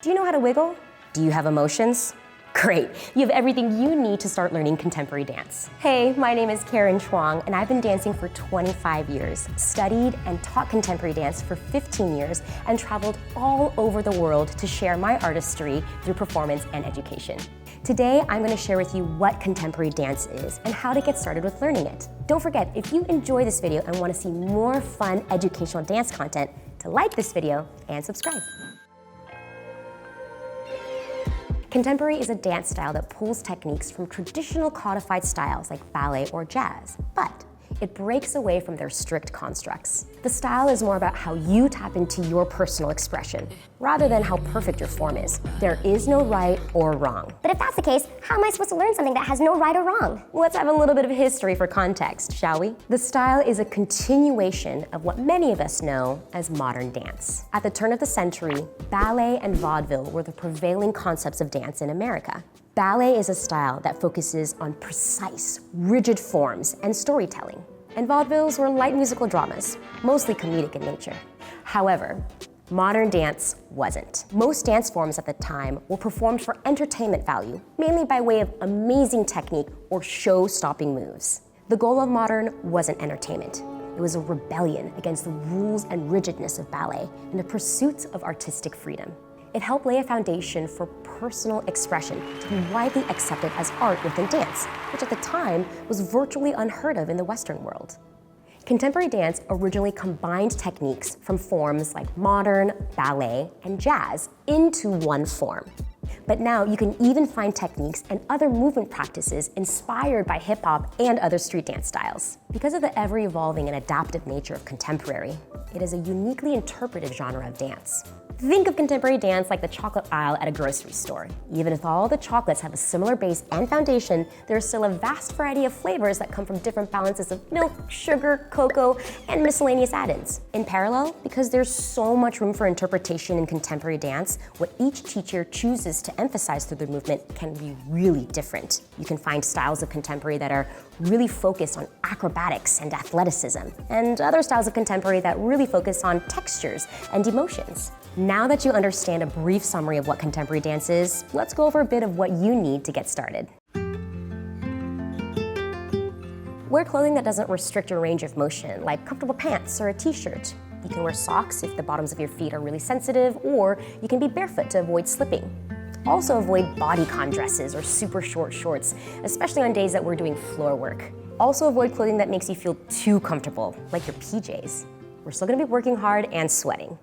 Do you know how to wiggle? Do you have emotions? Great, you have everything you need to start learning contemporary dance. Hey, my name is Chuang, and I've been dancing for 25 years, studied and taught contemporary dance for 15 years, and traveled all over the world to share my artistry through performance and education. Today, I'm going to share with you what contemporary dance is and how to get started with learning it. Don't forget, if you enjoy this video and want to see more fun educational dance content, to like this video and subscribe. Contemporary is a dance style that pulls techniques from traditional codified styles like ballet or jazz, but it breaks away from their strict constructs. The style is more about how you tap into your personal expression, rather than how perfect your form is. There is no right or wrong. But if that's the case, how am I supposed to learn something that has no right or wrong? Let's have a little bit of history for context, shall we? The style is a continuation of what many of us know as modern dance. At the turn of the century, ballet and vaudeville were the prevailing concepts of dance in America. Ballet is a style that focuses on precise, rigid forms and storytelling. And vaudevilles were light musical dramas, mostly comedic in nature. However, modern dance wasn't. Most dance forms at the time were performed for entertainment value, mainly by way of amazing technique or show-stopping moves. The goal of modern wasn't entertainment. It was a rebellion against the rules and rigidness of ballet and a pursuit of artistic freedom. It helped lay a foundation for personal expression to be widely accepted as art within dance, which at the time was virtually unheard of in the Western world. Contemporary dance originally combined techniques from forms like modern, ballet, and jazz into one form. But now you can even find techniques and other movement practices inspired by hip-hop and other street dance styles. Because of the ever-evolving and adaptive nature of contemporary, it is a uniquely interpretive genre of dance. Think of contemporary dance like the chocolate aisle at a grocery store. Even if all the chocolates have a similar base and foundation, there is still a vast variety of flavors that come from different balances of milk, sugar, cocoa, and miscellaneous add-ins. In parallel, because there's so much room for interpretation in contemporary dance, what each teacher chooses to emphasize through the movement can be really different. You can find styles of contemporary that are really focused on acrobatics and athleticism, and other styles of contemporary that really focus on textures and emotions. Now that you understand a brief summary of what contemporary dance is, let's go over a bit of what you need to get started. Wear clothing that doesn't restrict your range of motion, like comfortable pants or a t-shirt. You can wear socks if the bottoms of your feet are really sensitive, or you can be barefoot to avoid slipping. Also avoid bodycon dresses or super short shorts, especially on days that we're doing floor work. Also avoid clothing that makes you feel too comfortable, like your PJs. We're still gonna be working hard and sweating.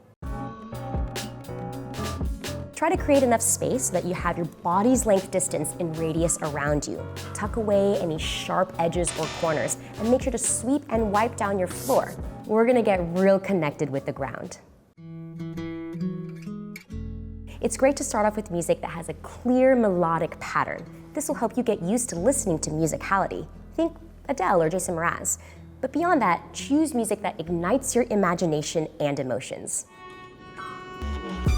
Try to create enough space so that you have your body's length distance in radius around you. Tuck away any sharp edges or corners, and make sure to sweep and wipe down your floor. We're gonna get real connected with the ground. It's great to start off with music that has a clear melodic pattern. This will help you get used to listening to musicality. Think Adele or Jason Mraz. But beyond that, choose music that ignites your imagination and emotions.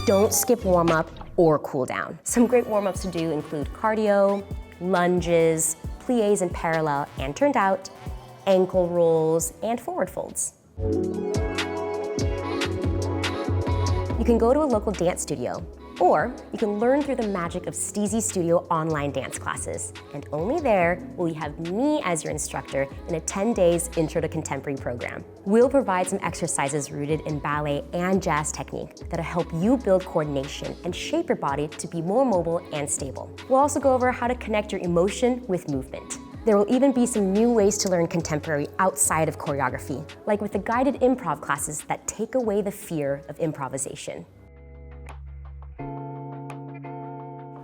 Don't skip warm-up or cool down. Some great warm-ups to do include cardio, lunges, pliés in parallel and turned out, ankle rolls, and forward folds. You can go to a local dance studio, or you can learn through the magic of STEEZY Studio online dance classes. And only there will you have me as your instructor in a 10 days Intro to Contemporary program. We'll provide some exercises rooted in ballet and jazz technique that'll help you build coordination and shape your body to be more mobile and stable. We'll also go over how to connect your emotion with movement. There will even be some new ways to learn contemporary outside of choreography, like with the guided improv classes that take away the fear of improvisation.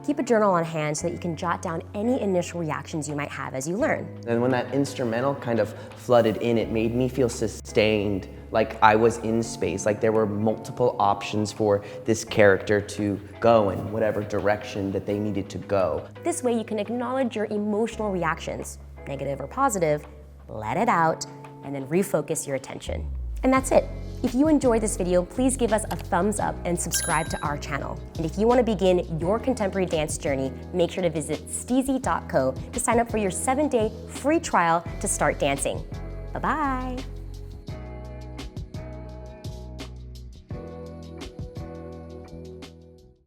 Keep a journal on hand so that you can jot down any initial reactions you might have as you learn. And when that instrumental kind of flooded in, it made me feel sustained, like I was in space, like there were multiple options for this character to go in whatever direction that they needed to go. This way you can acknowledge your emotional reactions, negative or positive, let it out, and then refocus your attention. And that's it. If you enjoyed this video, please give us a thumbs up and subscribe to our channel. And if you want to begin your contemporary dance journey, make sure to visit steezy.co to sign up for your 7-day free trial to start dancing. Bye-bye.